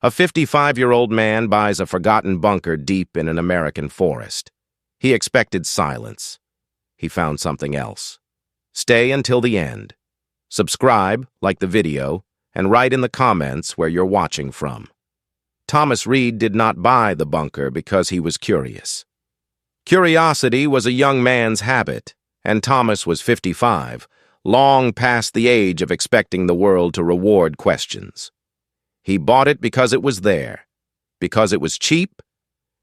A 55-year-old man buys a forgotten bunker deep in an American forest. He expected silence. He found something else. Stay until the end. Subscribe, like the video, and write in the comments where you're watching from. Thomas Reed did not buy the bunker because he was curious. Curiosity was a young man's habit, and Thomas was 55, long past the age of expecting the world to reward questions. He bought it because it was there, because it was cheap,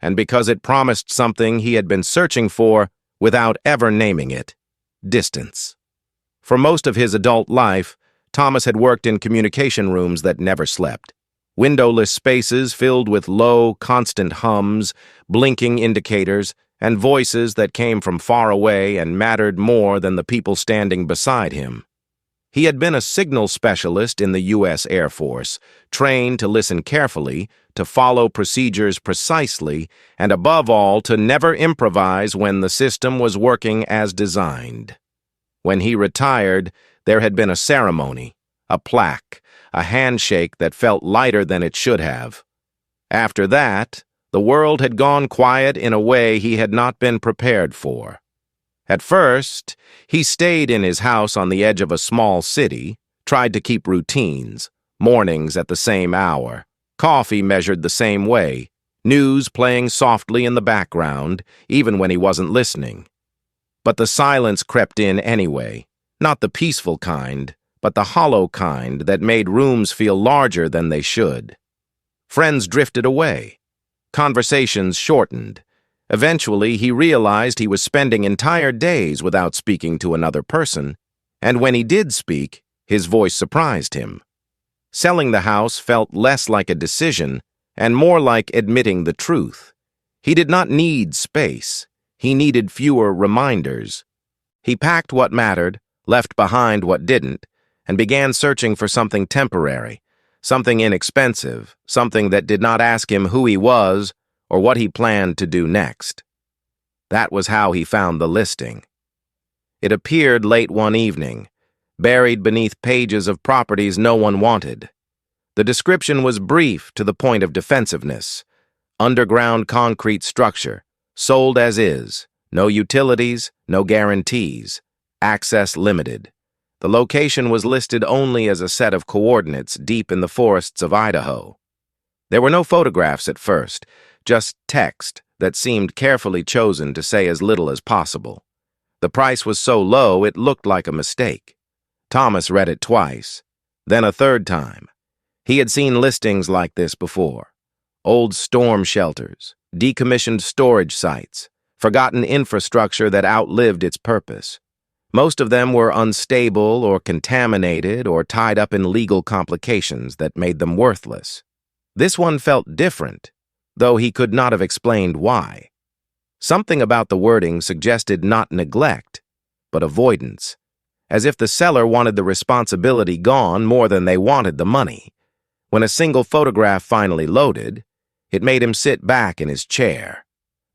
and because it promised something he had been searching for without ever naming it: distance. For most of his adult life, Thomas had worked in communication rooms that never slept. Windowless spaces filled with low, constant hums, blinking indicators, and voices that came from far away and mattered more than the people standing beside him. He had been a signal specialist in the U.S. Air Force, trained to listen carefully, to follow procedures precisely, and above all, to never improvise when the system was working as designed. When he retired, there had been a ceremony, a plaque, a handshake that felt lighter than it should have. After that, the world had gone quiet in a way he had not been prepared for. At first, he stayed in his house on the edge of a small city, tried to keep routines, mornings at the same hour, coffee measured the same way, news playing softly in the background, even when he wasn't listening. But the silence crept in anyway, not the peaceful kind, but the hollow kind that made rooms feel larger than they should. Friends drifted away. Conversations shortened. Eventually, he realized he was spending entire days without speaking to another person, and when he did speak, his voice surprised him. Selling the house felt less like a decision and more like admitting the truth. He did not need space. He needed fewer reminders. He packed what mattered, left behind what didn't, and began searching for something temporary, something inexpensive, something that did not ask him who he was or what he planned to do next. That was how he found the listing. It appeared late one evening, buried beneath pages of properties no one wanted. The description was brief to the point of defensiveness. Underground concrete structure, sold as is, no utilities, no guarantees, access limited. The location was listed only as a set of coordinates deep in the forests of Idaho. There were no photographs at first, just text that seemed carefully chosen to say as little as possible. The price was so low it looked like a mistake. Thomas read it twice, then a third time. He had seen listings like this before. Old storm shelters, decommissioned storage sites, forgotten infrastructure that outlived its purpose. Most of them were unstable or contaminated or tied up in legal complications that made them worthless. This one felt different, though he could not have explained why. Something about the wording suggested not neglect, but avoidance, as if the seller wanted the responsibility gone more than they wanted the money. When a single photograph finally loaded, it made him sit back in his chair.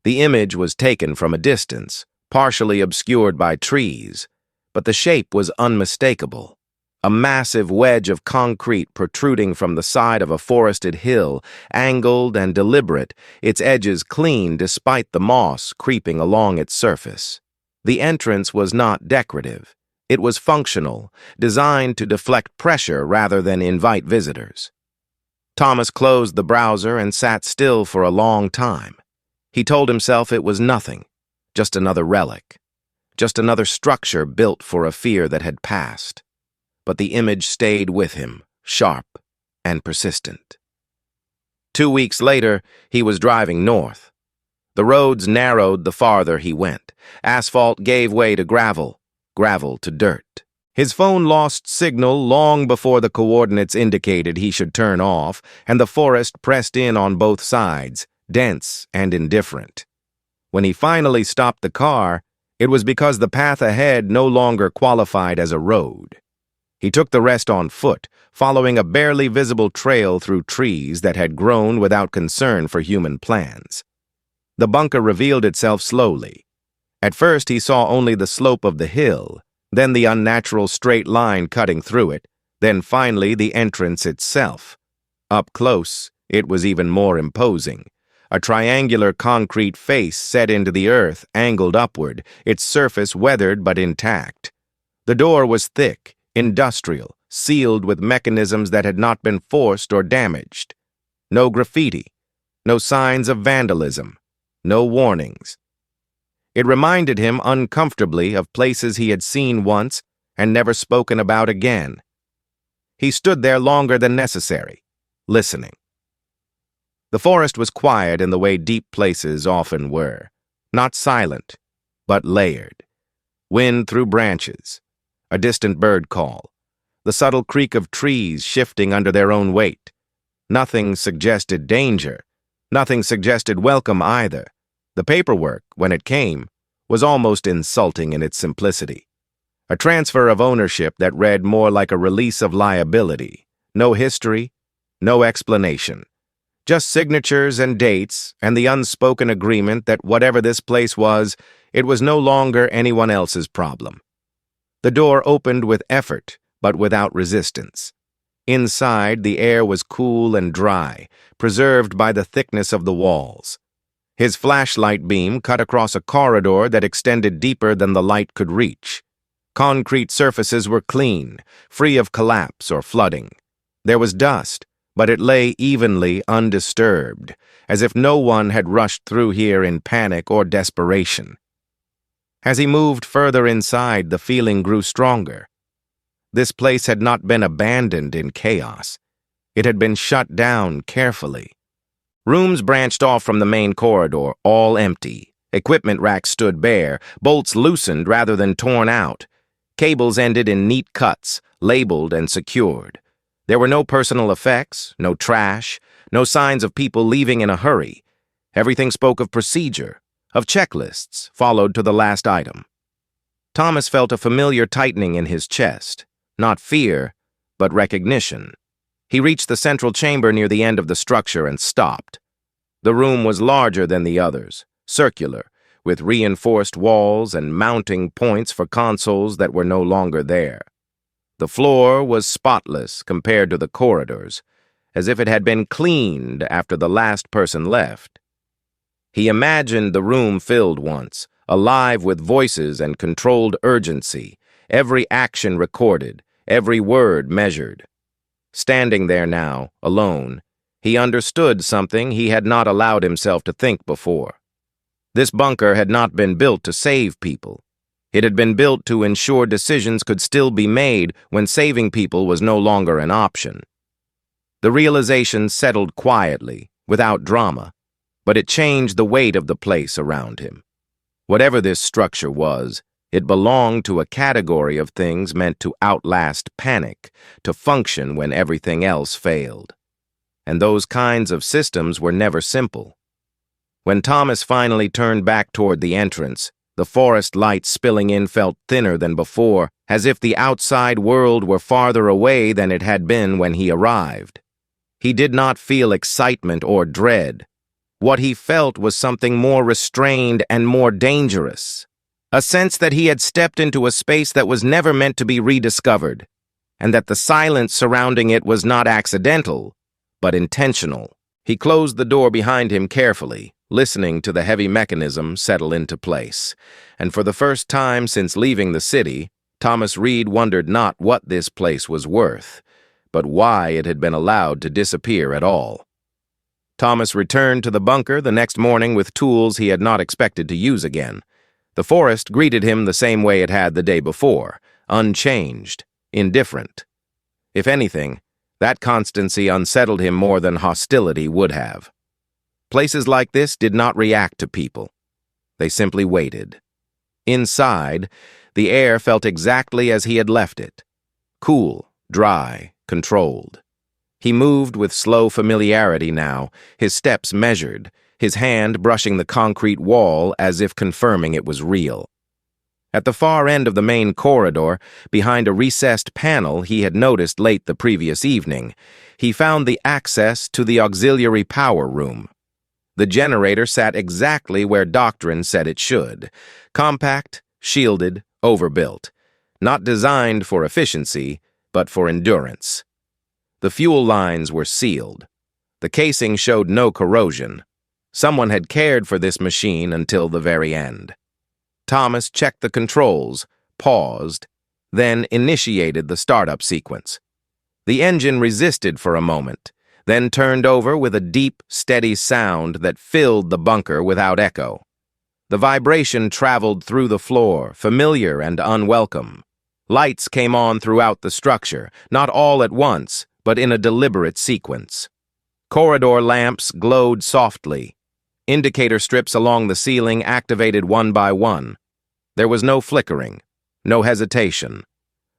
The image was taken from a distance, partially obscured by trees, but the shape was unmistakable. A massive wedge of concrete protruding from the side of a forested hill, angled and deliberate, its edges clean despite the moss creeping along its surface. The entrance was not decorative. It was functional, designed to deflect pressure rather than invite visitors. Thomas closed the browser and sat still for a long time. He told himself it was nothing, just another relic, just another structure built for a fear that had passed. But the image stayed with him, sharp and persistent. 2 weeks later, he was driving north. The roads narrowed the farther he went. Asphalt gave way to gravel, gravel to dirt. His phone lost signal long before the coordinates indicated he should turn off, and the forest pressed in on both sides, dense and indifferent. When he finally stopped the car, it was because the path ahead no longer qualified as a road. He took the rest on foot, following a barely visible trail through trees that had grown without concern for human plans. The bunker revealed itself slowly. At first he saw only the slope of the hill, then the unnatural straight line cutting through it, then finally the entrance itself. Up close, It was even more imposing. A triangular concrete face set into the earth, angled upward, its surface weathered but intact. The door was thick, industrial, sealed with mechanisms that had not been forced or damaged. No graffiti, no signs of vandalism, no warnings. It reminded him uncomfortably of places he had seen once and never spoken about again. He stood there longer than necessary, listening. The forest was quiet in the way deep places often were, not silent, but layered. Wind through branches, a distant bird call, the subtle creak of trees shifting under their own weight. Nothing suggested danger, nothing suggested welcome either. The paperwork, when it came, was almost insulting in its simplicity. A transfer of ownership that read more like a release of liability. No history, no explanation. Just signatures and dates and the unspoken agreement that whatever this place was, it was no longer anyone else's problem. The door opened with effort, but without resistance. Inside, the air was cool and dry, preserved by the thickness of the walls. His flashlight beam cut across a corridor that extended deeper than the light could reach. Concrete surfaces were clean, free of collapse or flooding. There was dust, but it lay evenly undisturbed, as if no one had rushed through here in panic or desperation. As he moved further inside, the feeling grew stronger. This place had not been abandoned in chaos. It had been shut down carefully. Rooms branched off from the main corridor, all empty. Equipment racks stood bare, bolts loosened rather than torn out. Cables ended in neat cuts, labeled and secured. There were no personal effects, no trash, no signs of people leaving in a hurry. Everything spoke of procedure, of checklists, followed to the last item. Thomas felt a familiar tightening in his chest, not fear, but recognition. He reached the central chamber near the end of the structure and stopped. The room was larger than the others, circular, with reinforced walls and mounting points for consoles that were no longer there. The floor was spotless compared to the corridors, as if it had been cleaned after the last person left. He imagined the room filled once, alive with voices and controlled urgency, every action recorded, every word measured. Standing there now, alone, he understood something he had not allowed himself to think before. This bunker had not been built to save people. It had been built to ensure decisions could still be made when saving people was no longer an option. The realization settled quietly, without drama, but it changed the weight of the place around him. Whatever this structure was, it belonged to a category of things meant to outlast panic, to function when everything else failed. And those kinds of systems were never simple. When Thomas finally turned back toward the entrance, the forest light spilling in felt thinner than before, as if the outside world were farther away than it had been when he arrived. He did not feel excitement or dread. What he felt was something more restrained and more dangerous. A sense that he had stepped into a space that was never meant to be rediscovered, and that the silence surrounding it was not accidental, but intentional. He closed the door behind him carefully, listening to the heavy mechanism settle into place. And for the first time since leaving the city, Thomas Reed wondered not what this place was worth, but why it had been allowed to disappear at all. Thomas returned to the bunker the next morning with tools he had not expected to use again. The forest greeted him the same way it had the day before, unchanged, indifferent. If anything, that constancy unsettled him more than hostility would have. Places like this did not react to people. They simply waited. Inside, the air felt exactly as he had left it. Cool, dry, controlled. He moved with slow familiarity now, his steps measured, his hand brushing the concrete wall as if confirming it was real. At the far end of the main corridor, behind a recessed panel he had noticed late the previous evening, he found the access to the auxiliary power room. The generator sat exactly where Doctrine said it should. Compact, shielded, overbuilt. Not designed for efficiency, but for endurance. The fuel lines were sealed. The casing showed no corrosion. Someone had cared for this machine until the very end. Thomas checked the controls, paused, then initiated the startup sequence. The engine resisted for a moment, then turned over with a deep, steady sound that filled the bunker without echo. The vibration traveled through the floor, familiar and unwelcome. Lights came on throughout the structure, not all at once, but in a deliberate sequence. Corridor lamps glowed softly. Indicator strips along the ceiling activated one by one. There was no flickering, no hesitation.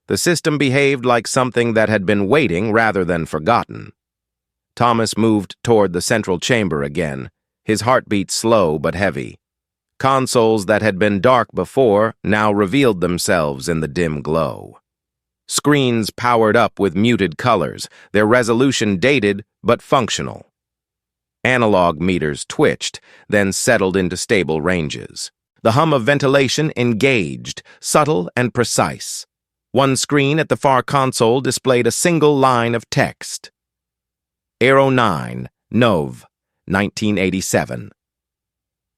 The system behaved like something that had been waiting rather than forgotten. Thomas moved toward the central chamber again, his heartbeat slow but heavy. Consoles that had been dark before now revealed themselves in the dim glow. Screens powered up with muted colors, their resolution dated but functional. Analog meters twitched, then settled into stable ranges. The hum of ventilation engaged, subtle and precise. One screen at the far console displayed a single line of text. Aero 9, Nov, 1987.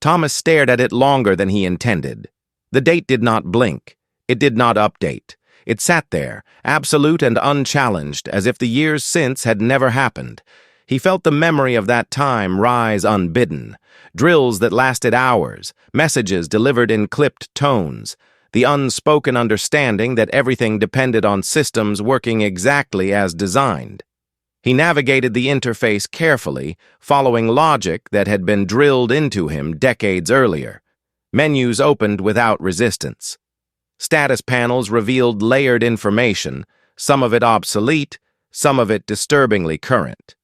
Thomas stared at it longer than he intended. The date did not blink. It did not update. It sat there, absolute and unchallenged, as if the years since had never happened. He felt the memory of that time rise unbidden. Drills that lasted hours, messages delivered in clipped tones, the unspoken understanding that everything depended on systems working exactly as designed. He navigated the interface carefully, following logic that had been drilled into him decades earlier. Menus opened without resistance. Status panels revealed layered information, some of it obsolete, some of it disturbingly current.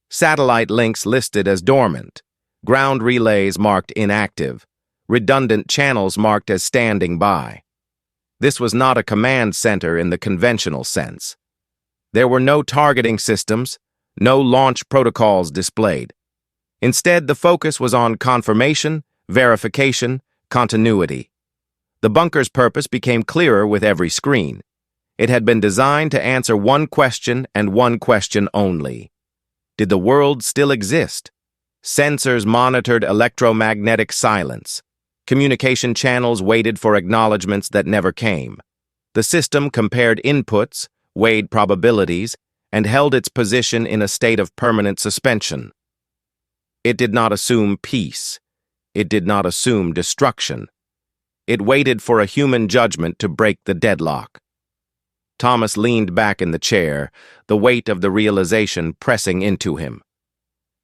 Satellite links listed as dormant, ground relays marked inactive, redundant channels marked as standing by. This was not a command center in the conventional sense. There were no targeting systems, no launch protocols displayed. Instead, the focus was on confirmation, verification, continuity. The bunker's purpose became clearer with every screen. It had been designed to answer one question and one question only. Did the world still exist? Sensors monitored electromagnetic silence. Communication channels waited for acknowledgments that never came. The system compared inputs, weighed probabilities, and held its position in a state of permanent suspension. It did not assume peace. It did not assume destruction. It waited for a human judgment to break the deadlock. Thomas leaned back in the chair, the weight of the realization pressing into him.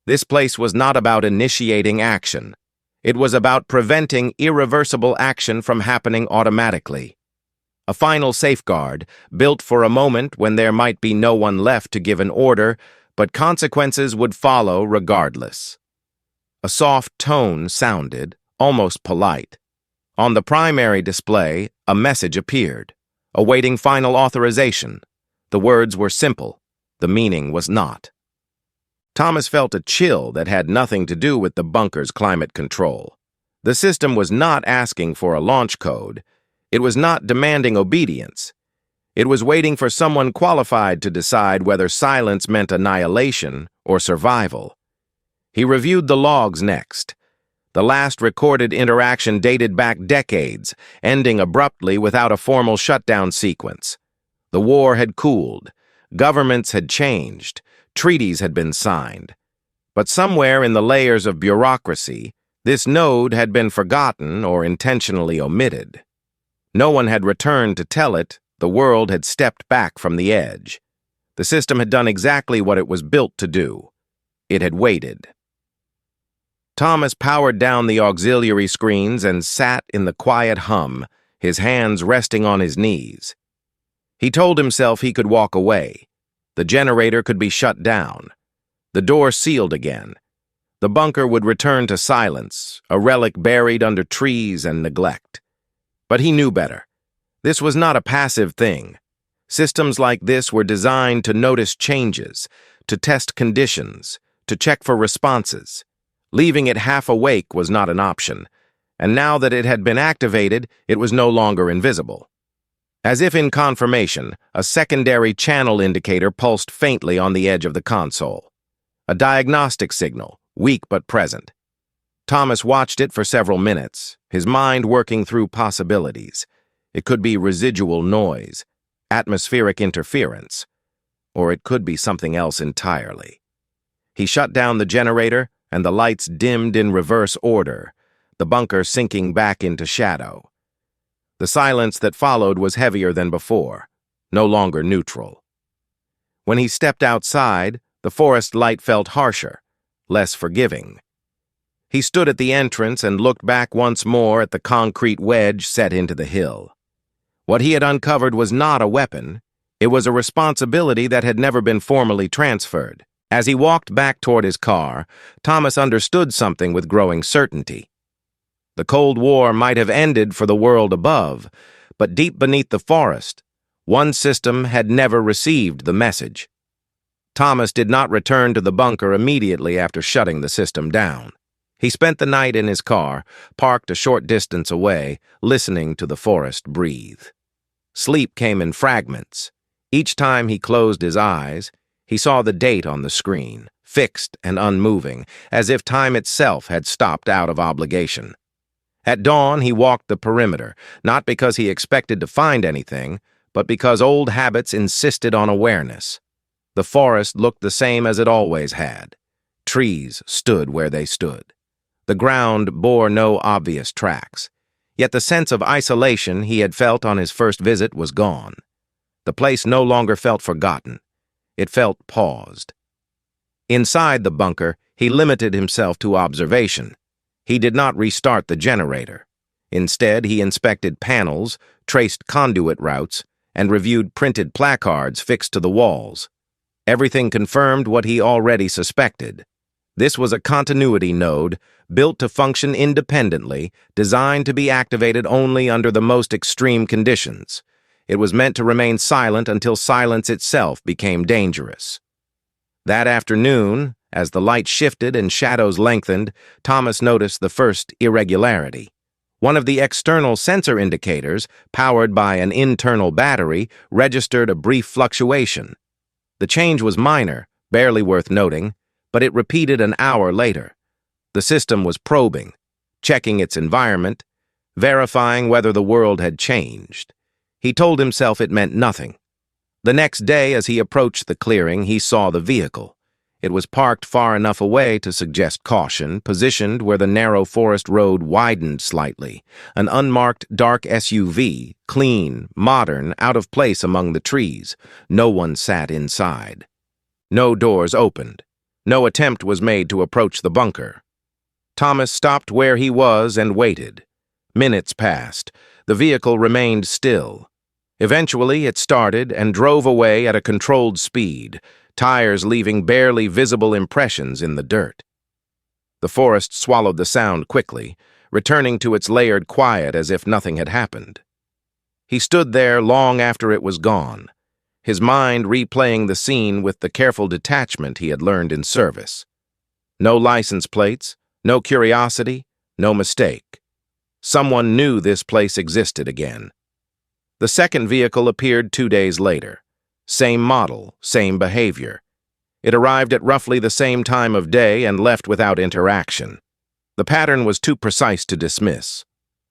This place was not about initiating action. It was about preventing irreversible action from happening automatically. A final safeguard, built for a moment when there might be no one left to give an order, but consequences would follow regardless. A soft tone sounded, almost polite. On the primary display, a message appeared, awaiting final authorization. The words were simple. The meaning was not. Thomas felt a chill that had nothing to do with the bunker's climate control. The system was not asking for a launch code. It was not demanding obedience. It was waiting for someone qualified to decide whether silence meant annihilation or survival. He reviewed the logs next. The last recorded interaction dated back decades, ending abruptly without a formal shutdown sequence. The war had cooled. Governments had changed. Treaties had been signed. But somewhere in the layers of bureaucracy, this node had been forgotten or intentionally omitted. No one had returned to tell it. The world had stepped back from the edge. The system had done exactly what it was built to do. It had waited. Thomas powered down the auxiliary screens and sat in the quiet hum, his hands resting on his knees. He told himself he could walk away. The generator could be shut down. The door sealed again. The bunker would return to silence, a relic buried under trees and neglect. But he knew better. This was not a passive thing. Systems like this were designed to notice changes, to test conditions, to check for responses. Leaving it half awake was not an option, and now that it had been activated, it was no longer invisible. As if in confirmation, a secondary channel indicator pulsed faintly on the edge of the console. A diagnostic signal, weak but present. Thomas watched it for several minutes, his mind working through possibilities. It could be residual noise, atmospheric interference, or it could be something else entirely. He shut down the generator, and the lights dimmed in reverse order, the bunker sinking back into shadow. The silence that followed was heavier than before, no longer neutral. When he stepped outside, the forest light felt harsher, less forgiving. He stood at the entrance and looked back once more at the concrete wedge set into the hill. What he had uncovered was not a weapon. It was a responsibility that had never been formally transferred. As he walked back toward his car, Thomas understood something with growing certainty. The Cold War might have ended for the world above, but deep beneath the forest, one system had never received the message. Thomas did not return to the bunker immediately after shutting the system down. He spent the night in his car, parked a short distance away, listening to the forest breathe. Sleep came in fragments. Each time he closed his eyes, he saw the date on the screen, fixed and unmoving, as if time itself had stopped out of obligation. At dawn, he walked the perimeter, not because he expected to find anything, but because old habits insisted on awareness. The forest looked the same as it always had. Trees stood where they stood. The ground bore no obvious tracks. Yet the sense of isolation he had felt on his first visit was gone. The place no longer felt forgotten. It felt paused. Inside the bunker, he limited himself to observation. He did not restart the generator. Instead, he inspected panels, traced conduit routes, and reviewed printed placards fixed to the walls. Everything confirmed what he already suspected. This was a continuity node, built to function independently, designed to be activated only under the most extreme conditions. It was meant to remain silent until silence itself became dangerous. That afternoon, as the light shifted and shadows lengthened, Thomas noticed the first irregularity. One of the external sensor indicators, powered by an internal battery, registered a brief fluctuation. The change was minor, barely worth noting, but it repeated an hour later. The system was probing, checking its environment, verifying whether the world had changed. He told himself it meant nothing. The next day, as he approached the clearing, he saw the vehicle. It was parked far enough away to suggest caution, positioned where the narrow forest road widened slightly. An unmarked dark SUV, clean, modern, out of place among the trees. No one sat inside. No doors opened. No attempt was made to approach the bunker. Thomas stopped where he was and waited. Minutes passed. The vehicle remained still. Eventually, it started and drove away at a controlled speed, tires leaving barely visible impressions in the dirt. The forest swallowed the sound quickly, returning to its layered quiet as if nothing had happened. He stood there long after it was gone, his mind replaying the scene with the careful detachment he had learned in service. No license plates, no curiosity, no mistake. Someone knew this place existed again. The second vehicle appeared 2 days later. Same model, same behavior. It arrived at roughly the same time of day and left without interaction. The pattern was too precise to dismiss.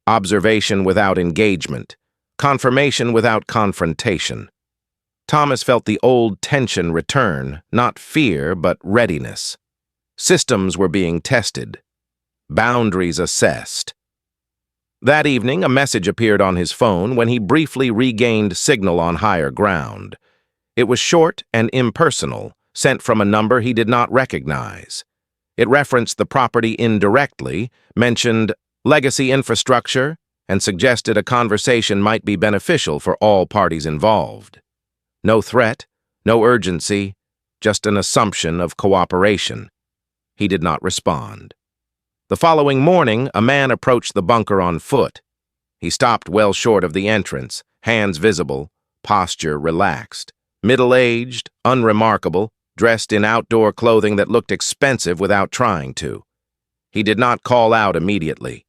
Observation without engagement. Confirmation without confrontation. Thomas felt the old tension return, not fear, but readiness. Systems were being tested. Boundaries assessed. That evening, a message appeared on his phone when he briefly regained signal on higher ground. It was short and impersonal, sent from a number he did not recognize. It referenced the property indirectly, mentioned legacy infrastructure, and suggested a conversation might be beneficial for all parties involved. No threat, no urgency, just an assumption of cooperation. He did not respond. The following morning, a man approached the bunker on foot. He stopped well short of the entrance, hands visible, posture relaxed. Middle-aged, unremarkable, dressed in outdoor clothing that looked expensive without trying to. He did not call out immediately.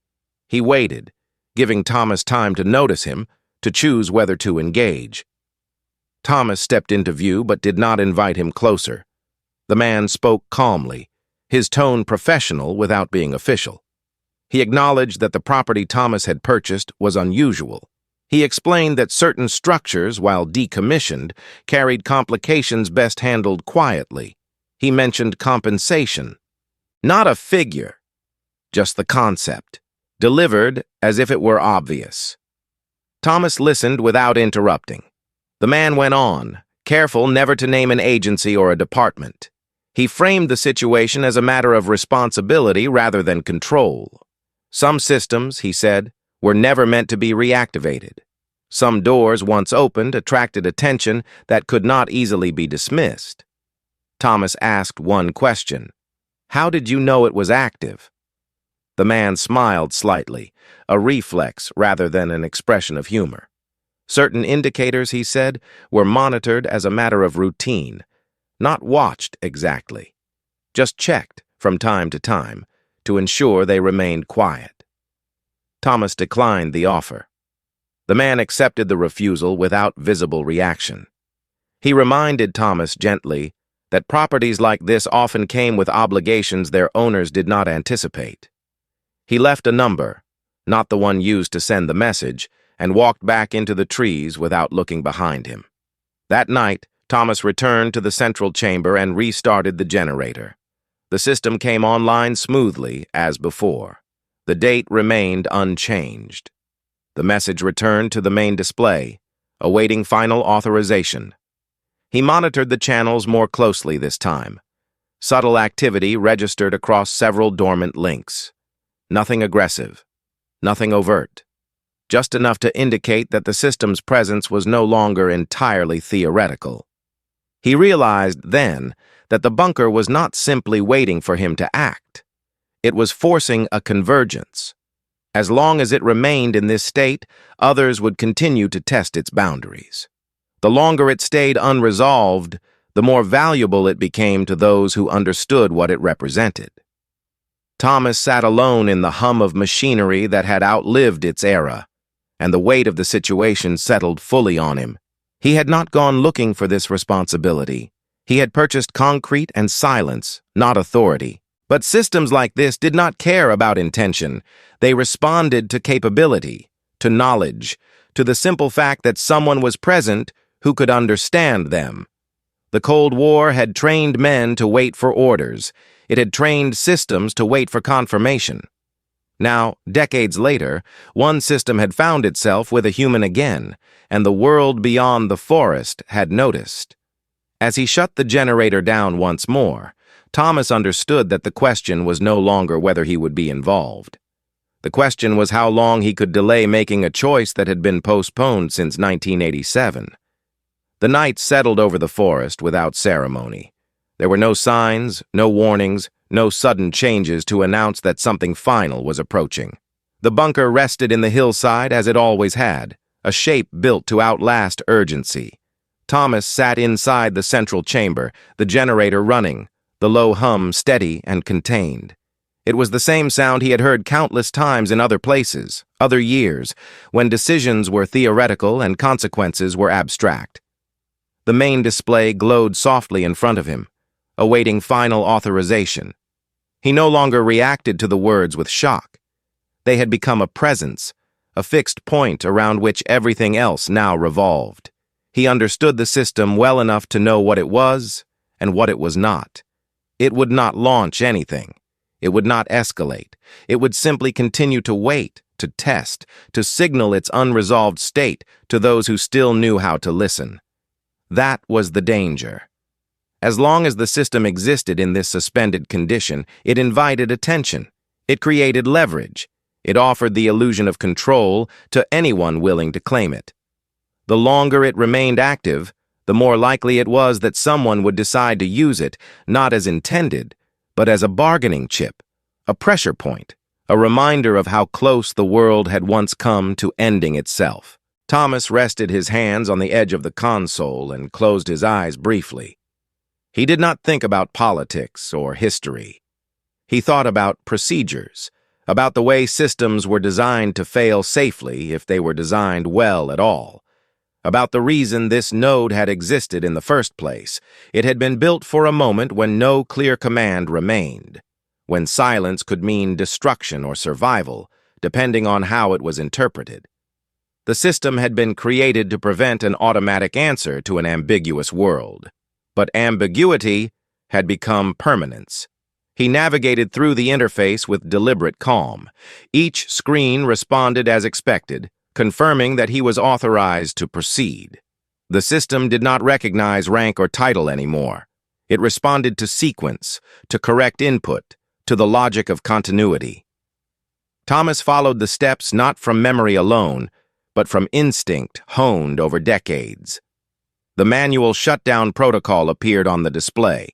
He waited, giving Thomas time to notice him, to choose whether to engage. Thomas stepped into view but did not invite him closer. The man spoke calmly, his tone professional without being official. He acknowledged that the property Thomas had purchased was unusual. He explained that certain structures, while decommissioned, carried complications best handled quietly. He mentioned compensation. Not a figure, just the concept, delivered as if it were obvious. Thomas listened without interrupting. The man went on, careful never to name an agency or a department. He framed the situation as a matter of responsibility rather than control. Some systems, he said, were never meant to be reactivated. Some doors, once opened, attracted attention that could not easily be dismissed. Thomas asked one question. How did you know it was active? The man smiled slightly, a reflex rather than an expression of humor. Certain indicators, he said, were monitored as a matter of routine, not watched exactly, just checked from time to time to ensure they remained quiet. Thomas declined the offer. The man accepted the refusal without visible reaction. He reminded Thomas gently that properties like this often came with obligations their owners did not anticipate. He left a number, not the one used to send the message, and walked back into the trees without looking behind him. That night, Thomas returned to the central chamber and restarted the generator. The system came online smoothly as before. The date remained unchanged. The message returned to the main display, awaiting final authorization. He monitored the channels more closely this time. Subtle activity registered across several dormant links. Nothing aggressive, nothing overt. Just enough to indicate that the system's presence was no longer entirely theoretical. He realized then that the bunker was not simply waiting for him to act. It was forcing a convergence. As long as it remained in this state, others would continue to test its boundaries. The longer it stayed unresolved, the more valuable it became to those who understood what it represented. Thomas sat alone in the hum of machinery that had outlived its era, and the weight of the situation settled fully on him. He had not gone looking for this responsibility. He had purchased concrete and silence, not authority. But systems like this did not care about intention. They responded to capability, to knowledge, to the simple fact that someone was present who could understand them. The Cold War had trained men to wait for orders. It had trained systems to wait for confirmation. Now, decades later, one system had found itself with a human again, and the world beyond the forest had noticed. As he shut the generator down once more, Thomas understood that the question was no longer whether he would be involved. The question was how long he could delay making a choice that had been postponed since 1987. The night settled over the forest without ceremony. There were no signs, no warnings, no sudden changes to announce that something final was approaching. The bunker rested in the hillside as it always had, a shape built to outlast urgency. Thomas sat inside the central chamber, the generator running, the low hum steady and contained. It was the same sound he had heard countless times in other places, other years, when decisions were theoretical and consequences were abstract. The main display glowed softly in front of him, awaiting final authorization. He no longer reacted to the words with shock. They had become a presence, a fixed point around which everything else now revolved. He understood the system well enough to know what it was and what it was not. It would not launch anything. It would not escalate. It would simply continue to wait, to test, to signal its unresolved state to those who still knew how to listen. That was the danger. As long as the system existed in this suspended condition, it invited attention. It created leverage. It offered the illusion of control to anyone willing to claim it. The longer it remained active, the more likely it was that someone would decide to use it, not as intended, but as a bargaining chip, a pressure point, a reminder of how close the world had once come to ending itself. Thomas rested his hands on the edge of the console and closed his eyes briefly. He did not think about politics or history. He thought about procedures, about the way systems were designed to fail safely if they were designed well at all, about the reason this node had existed in the first place. It had been built for a moment when no clear command remained, when silence could mean destruction or survival, depending on how it was interpreted. The system had been created to prevent an automatic answer to an ambiguous world. But ambiguity had become permanence. He navigated through the interface with deliberate calm. Each screen responded as expected, confirming that he was authorized to proceed. The system did not recognize rank or title anymore. It responded to sequence, to correct input, to the logic of continuity. Thomas followed the steps not from memory alone, but from instinct honed over decades. The manual shutdown protocol appeared on the display.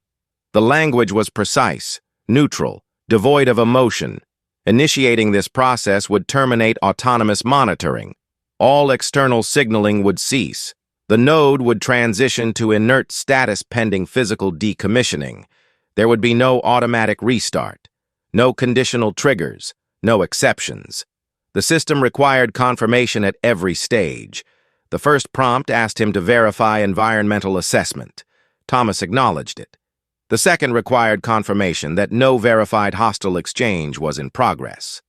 The language was precise, neutral, devoid of emotion. Initiating this process would terminate autonomous monitoring. All external signaling would cease. The node would transition to inert status pending physical decommissioning. There would be no automatic restart, no conditional triggers, no exceptions. The system required confirmation at every stage. The first prompt asked him to verify environmental assessment. Thomas acknowledged it. The second required confirmation that no verified hostile exchange was in progress.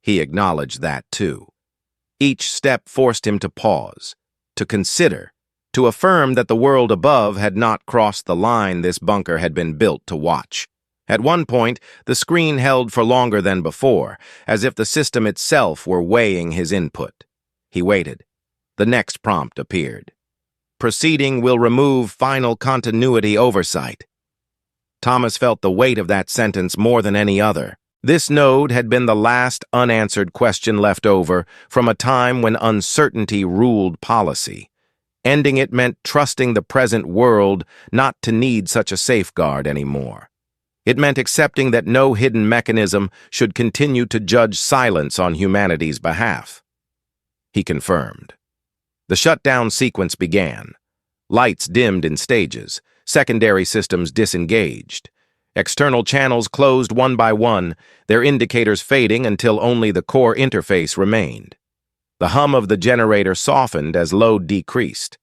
He acknowledged that too. Each step forced him to pause, to consider, to affirm that the world above had not crossed the line this bunker had been built to watch. At one point, the screen held for longer than before, as if the system itself were weighing his input. He waited. The next prompt appeared. Proceeding will remove final continuity oversight. Thomas felt the weight of that sentence more than any other. This node had been the last unanswered question left over from a time when uncertainty ruled policy. Ending it meant trusting the present world not to need such a safeguard anymore. It meant accepting that no hidden mechanism should continue to judge silence on humanity's behalf. He confirmed. The shutdown sequence began. Lights dimmed in stages, secondary systems disengaged. External channels closed one by one, their indicators fading until only the core interface remained. The hum of the generator softened as load decreased.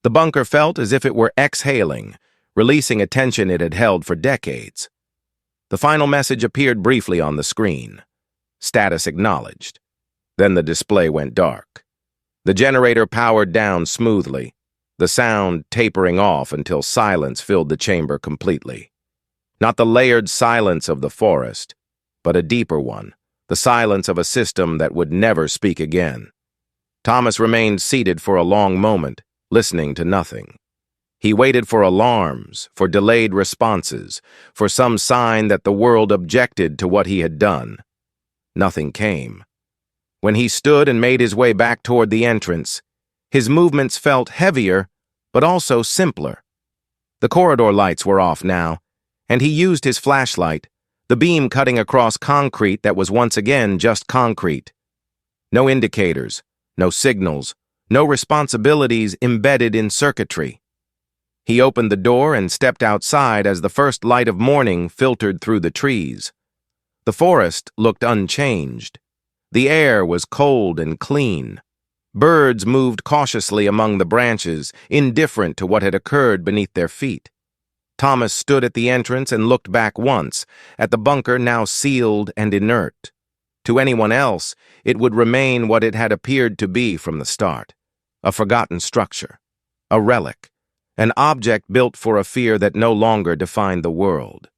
The bunker felt as if it were exhaling, releasing a tension it had held for decades. The final message appeared briefly on the screen. Status acknowledged. Then the display went dark. The generator powered down smoothly, the sound tapering off until silence filled the chamber completely. Not the layered silence of the forest, but a deeper one, the silence of a system that would never speak again. Thomas remained seated for a long moment, listening to nothing. He waited for alarms, for delayed responses, for some sign that the world objected to what he had done. Nothing came. When he stood and made his way back toward the entrance, his movements felt heavier, but also simpler. The corridor lights were off now, and he used his flashlight, the beam cutting across concrete that was once again just concrete. No indicators, no signals, no responsibilities embedded in circuitry. He opened the door and stepped outside as the first light of morning filtered through the trees. The forest looked unchanged. The air was cold and clean. Birds moved cautiously among the branches, indifferent to what had occurred beneath their feet. Thomas stood at the entrance and looked back once, at the bunker now sealed and inert. To anyone else, it would remain what it had appeared to be from the start. A forgotten structure. A relic. An object built for a fear that no longer defined the world.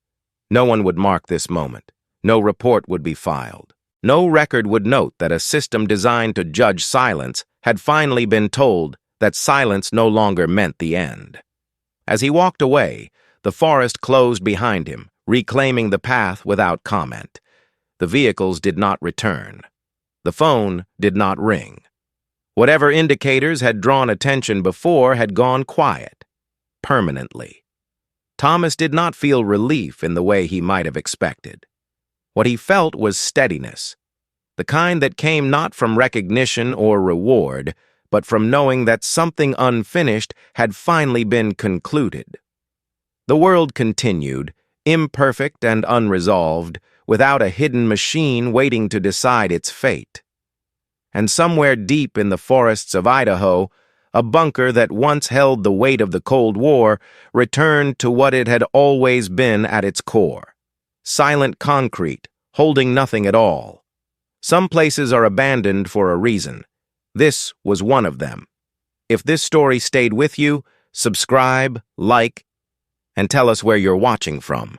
No one would mark this moment. No report would be filed. No record would note that a system designed to judge silence had finally been told that silence no longer meant the end. As he walked away, the forest closed behind him, reclaiming the path without comment. The vehicles did not return. The phone did not ring. Whatever indicators had drawn attention before had gone quiet, permanently. Thomas did not feel relief in the way he might have expected. What he felt was steadiness, the kind that came not from recognition or reward, but from knowing that something unfinished had finally been concluded. The world continued, imperfect and unresolved, without a hidden machine waiting to decide its fate. And somewhere deep in the forests of Idaho, A bunker that once held the weight of the Cold War returned to what it had always been at its core. Silent concrete, holding nothing at all. Some places are abandoned for a reason. This was one of them. If this story stayed with you, subscribe, like, and tell us where you're watching from.